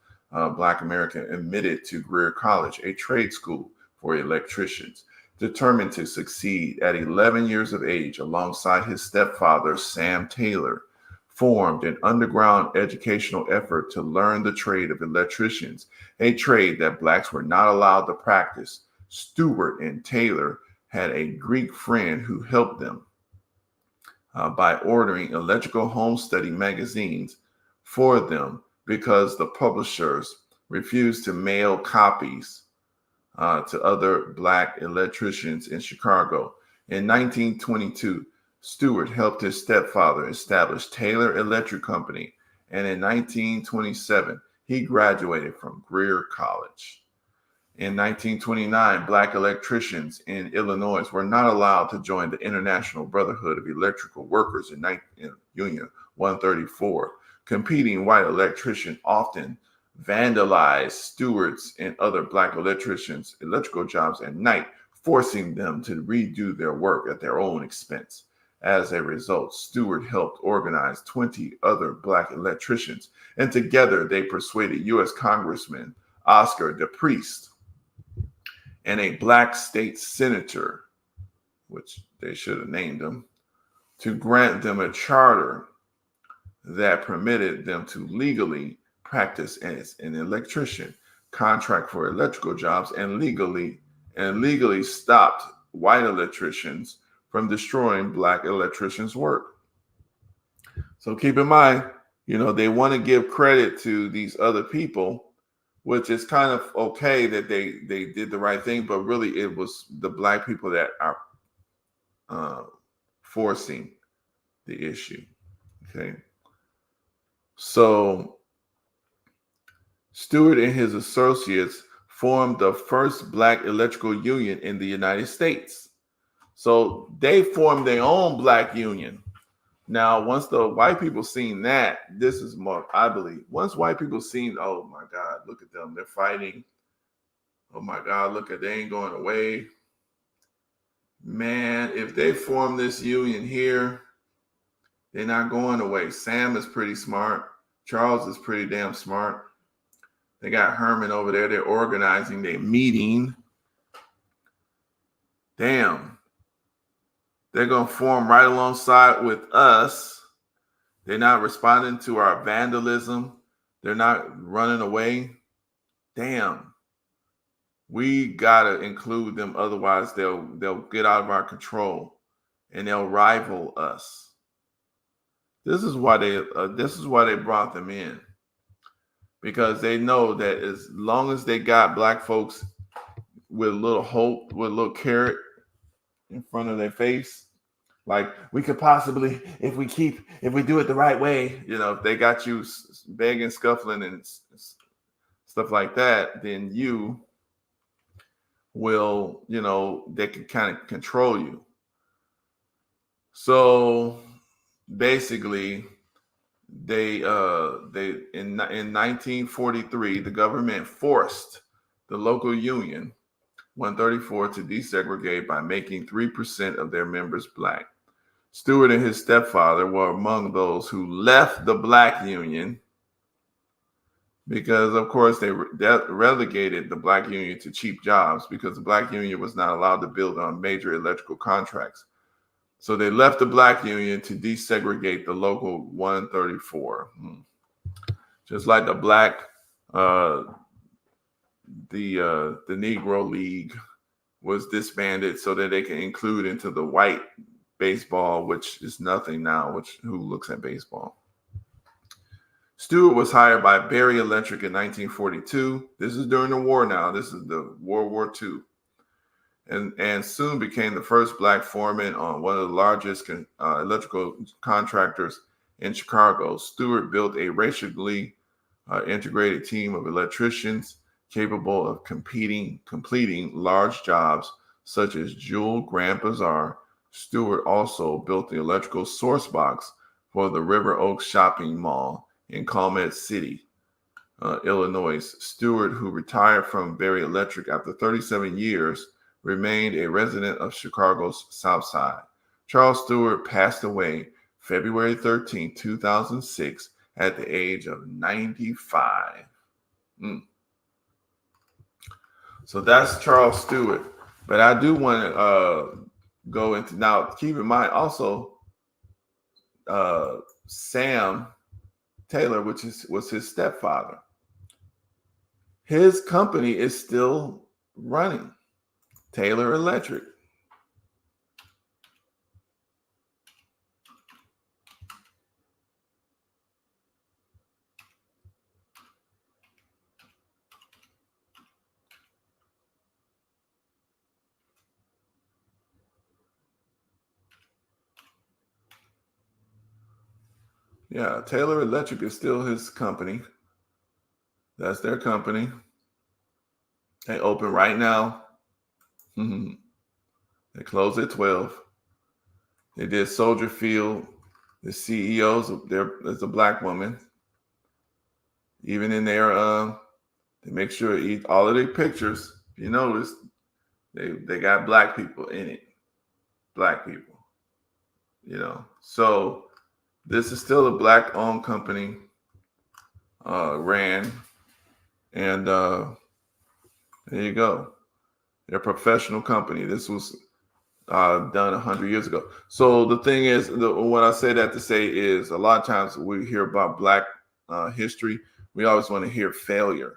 Black American admitted to Greer College, a trade school for electricians. Determined to succeed at 11 years of age, alongside his stepfather, Sam Taylor, formed an underground educational effort to learn the trade of electricians, a trade that blacks were not allowed to practice. Stewart and Taylor had a Greek friend who helped them by ordering electrical home study magazines for them because the publishers refused to mail copies to other black electricians in Chicago. In 1922, Stewart helped his stepfather establish Taylor Electric Company, and in 1927, he graduated from Greer College. In 1929, black electricians in Illinois were not allowed to join the International Brotherhood of Electrical Workers in Union 134. Competing white electricians often vandalized Stewart's and other black electricians' electrical jobs at night, forcing them to redo their work at their own expense. As a result, Stewart helped organize 20 other black electricians, and together they persuaded U.S. Congressman Oscar DePriest and a black state senator, which they should have named him, to grant them a charter that permitted them to legally practice as an electrician, contract for electrical jobs, and legally stopped white electricians from destroying black electricians' work. So keep in mind, you know, they want to give credit to these other people which is kind of okay that they did the right thing, but really it was the black people that are forcing the issue. Okay. So Stewart and his associates formed the first black electrical union in the United States. So they formed their own black union. Now, once the white people seen that, this is more, I believe, once white people seen, oh my God, look at them, they're fighting. Oh my God, look at, they ain't going away. Man, if they form this union here, they're not going away. Sam is pretty smart. Charles is pretty damn smart. They got Herman over there. They're organizing, they're meeting. Damn. They're going to form right alongside with us. They're not responding to our vandalism. They're not running away. Damn. We got to include them. Otherwise, they'll get out of our control and they'll rival us. This is why they brought them in. Because they know that as long as they got black folks with a little hope, with a little carrot in front of their face, like we could possibly, if we do it the right way, if they got you begging, scuffling, and stuff like that, then you will, they can kind of control you. So basically, they in 1943, the government forced the local union 134 to desegregate by making 3% of their members black. Stewart and his stepfather were among those who left the black union because, of course, they relegated the black union to cheap jobs because the black union was not allowed to build on major electrical contracts. So they left the black union to desegregate the local 134. Just like the black, the Negro League was disbanded so that they can include into the white baseball, which is nothing now, who looks at baseball. Stewart was hired by Berry Electric in 1942. This is during the war now. This is the World War II. And soon became the first black foreman on one of the largest electrical contractors in Chicago. Stewart built a racially integrated team of electricians capable of completing large jobs such as Jewel Grand Bazaar. Stewart also built the electrical source box for the River Oaks Shopping Mall in Calumet City, Illinois. Stewart, who retired from Berry Electric after 37 years, remained a resident of Chicago's South Side. Charles Stewart passed away February 13, 2006, at the age of 95. So that's Charles Stewart. But I do want to go into, now keep in mind also Sam Taylor, which was his stepfather. His company is still running, Taylor Electric. Yeah, Taylor Electric is still his company. That's their company. They open right now. They close at 12. They did Soldier Field. The CEO's there's a black woman. Even in their they make sure all of their pictures, if you notice, they got black people in it. Black people. So this is still a black-owned company, ran, and there you go. They're a professional company. This was done 100 years ago. So the thing is, what I say that to say is, a lot of times we hear about black history, we always want to hear failure.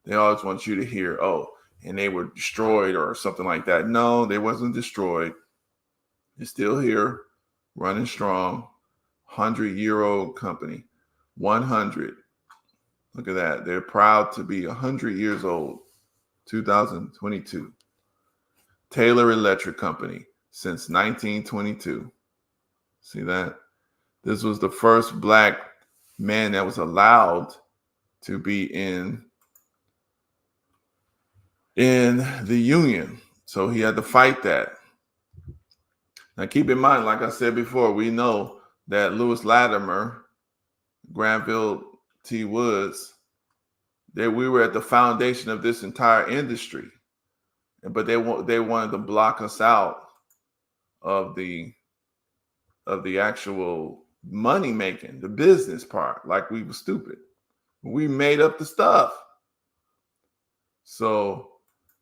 They always want you to hear, oh, and they were destroyed or something like that. No, they wasn't destroyed. They're still here, running strong. 100-year-old company, 100. Look at that. They're proud to be 100 years old, 2022. Taylor Electric Company since 1922. See that? This was the first black man that was allowed to be in the union. So he had to fight that. Now keep in mind, like I said before, we know that Lewis Latimer, Granville T. Woods, that we were at the foundation of this entire industry, but they wanted to block us out of the actual money making, the business part, like we were stupid. We made up the stuff. So,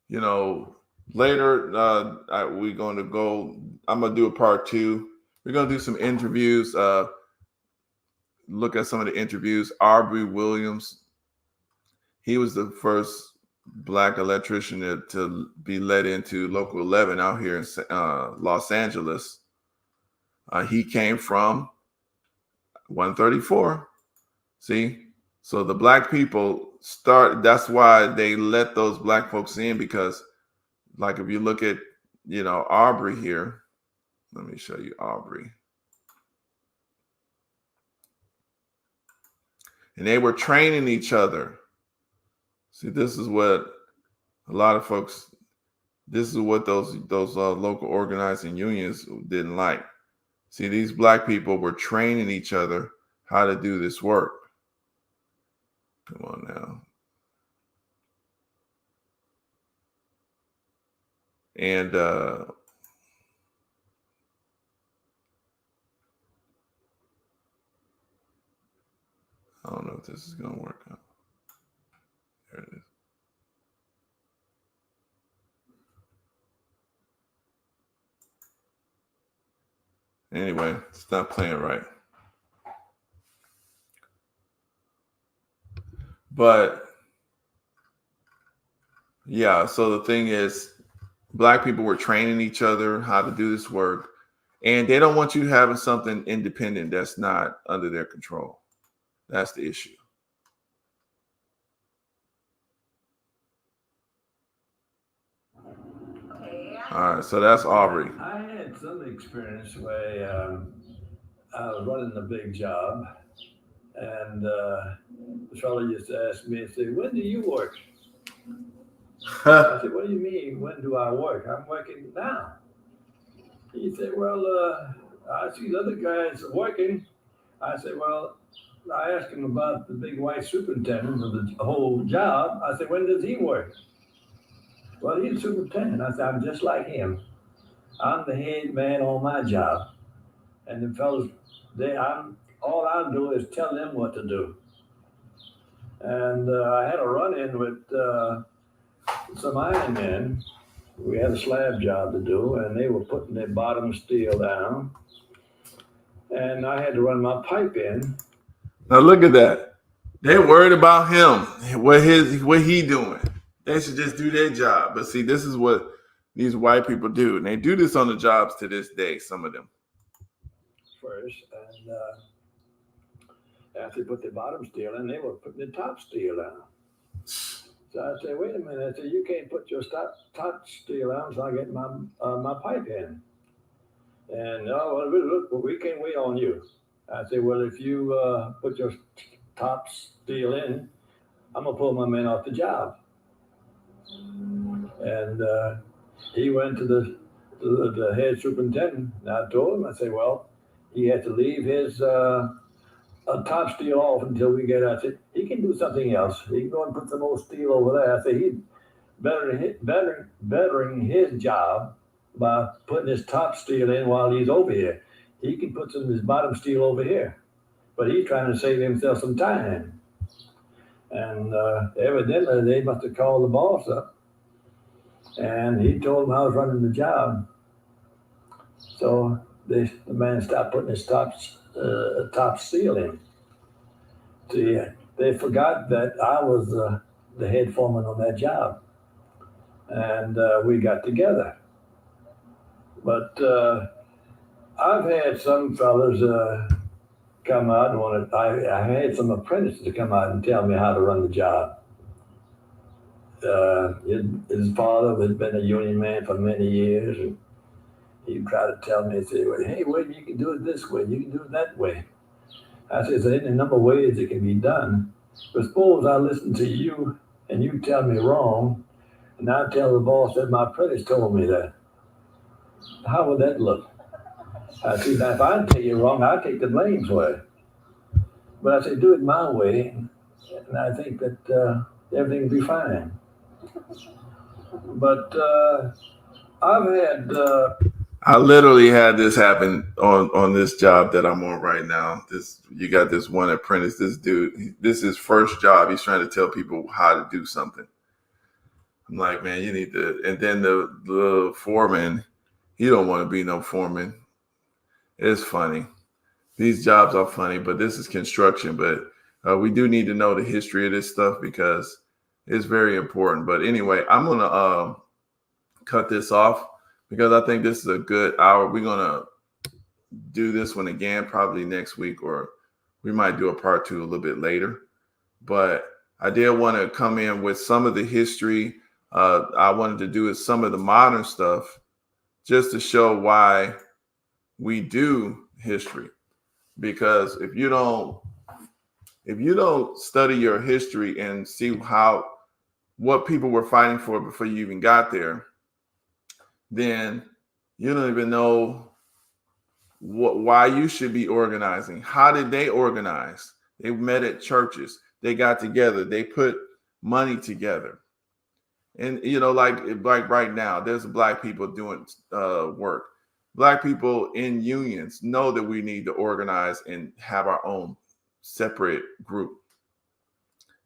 you know, later we're going to go. I'm going to do a part 2. We're going to do some interviews. Look at some of the interviews. Aubrey Williams. He was the first black electrician to be let into Local 11 out here in Los Angeles. He came from 134. See? So the black people that's why they let those black folks in, because like if you look at, you know, Aubrey here, let me show you Aubrey. And they were training each other. See, this is what a lot of folks, this is what those local organizing unions didn't like. See, these black people were training each other how to do this work. Come on now. And I don't know if this is going to work out. There it is. Anyway, it's not playing right. But yeah, so the thing is, black people were training each other how to do this work, and they don't want you having something independent that's not under their control. That's the issue. All right, so that's Aubrey. I had some experience where I was running a big job, and the fellow used to ask me and say, "When do you work?" I said, "What do you mean, when do I work? I'm working now." He said, "Well, I see the other guys working." I said, "Well," I asked him about the big white superintendent of the whole job. I said, "When does he work?" "Well, he's superintendent." I said, "I'm just like him. I'm the head man on my job. And the fellas, all I do is tell them what to do." And I had a run-in with some iron men. We had a slab job to do, and they were putting their bottom steel down. And I had to run my pipe in. Now look at that. They're worried about him. What he doing? They should just do their job. But see, this is what these white people do, and they do this on the jobs to this day. Some of them. First, and after they put the bottom steel in, they were putting the top steel down. So I said, "Wait a minute." I said, "You can't put your top steel down until I get my pipe in." And "Oh, well, look, we can't wait on you." I said, "Well, if you put your top steel in, I'm gonna pull my men off the job." And he went to the head superintendent, and I told him, I said, "Well, he had to leave his top steel off until we get out." I said, "He can do something else. He can go and put some more steel over there." I said, "He's bettering his job by putting his top steel in while he's over here. He can put some of his bottom steel over here, but he's trying to save himself some time." And evidently they must have called the boss up, and he told him I was running the job. So the man stopped putting his top steel in. See, they forgot that I was the head foreman on that job, and we got together. But I've had some fellas come out and I had some apprentices to come out and tell me how to run the job. His father had been a union man for many years, and he tried to tell me, say, well, hey, wait, you can do it this way, you can do it that way. I said, there's a number of ways it can be done. But suppose I listen to you and you tell me wrong, and I tell the boss that my apprentice told me that. How would that look? I said, now if I tell you wrong, I'll take the blame for it. But I said, do it my way, and I think that everything will be fine. But I've had... I literally had this happen on this job that I'm on right now. You got this one apprentice, this dude, this is his first job. He's trying to tell people how to do something. I'm like, man, you need to. And then the foreman, he don't want to be no foreman. It's funny. These jobs are funny, but this is construction. But we do need to know the history of this stuff because it's very important. But anyway, I'm gonna cut this off, because I think this is a good hour. We're going to do this one again probably next week, or we might do a part 2 a little bit later. But I did want to come in with some of the history. I wanted to do some of the modern stuff just to show why we do history. Because if you don't study your history and see what people were fighting for before you even got there, then you don't even know why you should be organizing. How did they organize? They met at churches. They got together. They put money together. And, like right now, there's Black people doing work. Black people in unions know that we need to organize and have our own separate group.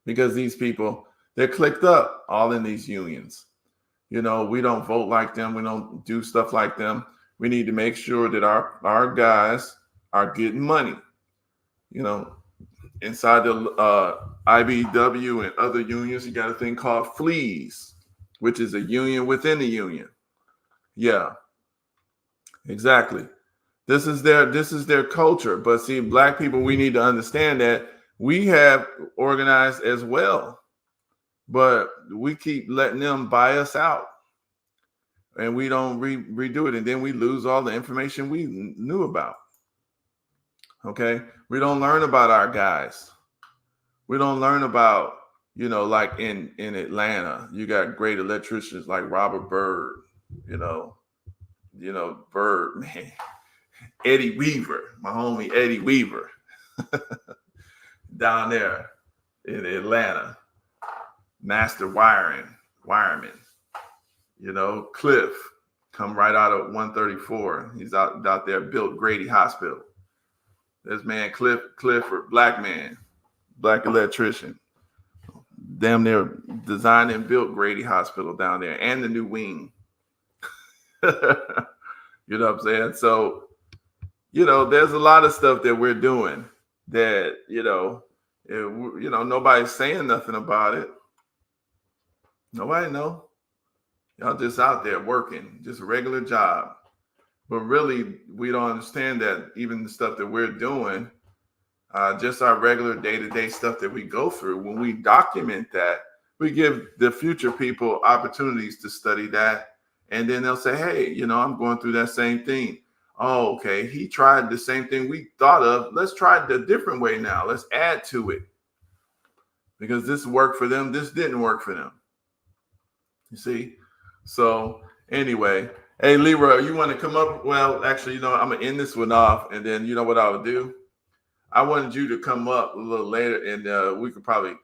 Because these people, they're clicked up all in these unions. We don't vote like them. We don't do stuff like them. We need to make sure that our guys are getting money. Inside the IBW and other unions, you got a thing called fleas, which is a union within a union. Yeah, exactly. This is their culture. But see, Black people, we need to understand that we have organized as well. But we keep letting them buy us out, and we don't redo it, and then we lose all the information we knew about. Okay, we don't learn about our guys. We don't learn about, like in Atlanta, you got great electricians like Robert Byrd, Byrd, man, Eddie Weaver, my homie Eddie Weaver, down there in Atlanta. Master wireman, Cliff, come right out of 134. He's out there, built Grady Hospital. This man, Clifford, Black man, Black electrician, damn near designed and built Grady Hospital down there and the new wing. You know what I'm saying? So, there's a lot of stuff that we're doing that, nobody's saying nothing about it. Nobody know. Y'all just out there working, just a regular job. But really, we don't understand that even the stuff that we're doing, just our regular day-to-day stuff that we go through, when we document that, we give the future people opportunities to study that. And then they'll say, hey, I'm going through that same thing. Oh, okay. He tried the same thing we thought of. Let's try it a different way now. Let's add to it. Because this worked for them. This didn't work for them. You see? So anyway, hey, Leroy, you want to come up? Well, actually, I'm going to end this one off. And then you know what I would do? I wanted you to come up a little later, and we could probably,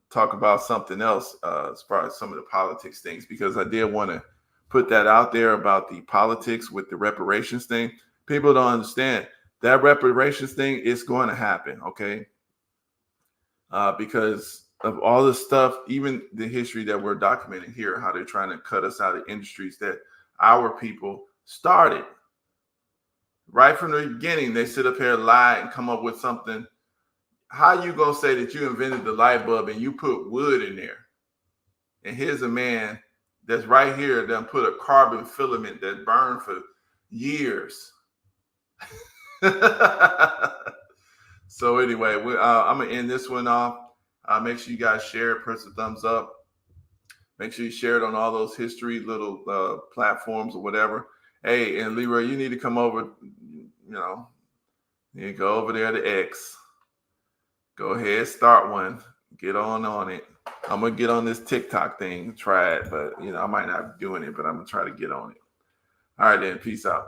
talk about something else as far as some of the politics things, because I did want to put that out there about the politics with the reparations thing. People don't understand that reparations thing is going to happen, okay? Because of all the stuff, even the history that we're documenting here, how they're trying to cut us out of industries that our people started. Right from the beginning, they sit up here, lie, and come up with something. How you gonna say that you invented the light bulb and you put wood in there? And here's a man that's right here that put a carbon filament that burned for years. So anyway, I'm gonna end this one off. Make sure you guys share it, press the thumbs up. Make sure you share it on all those history little platforms or whatever. Hey, and Leroy, you need to come over. You go over there to X. Go ahead, start one. Get on it. I'm gonna get on this TikTok thing, try it, but I might not be doing it, but I'm gonna try to get on it. All right, then, peace out.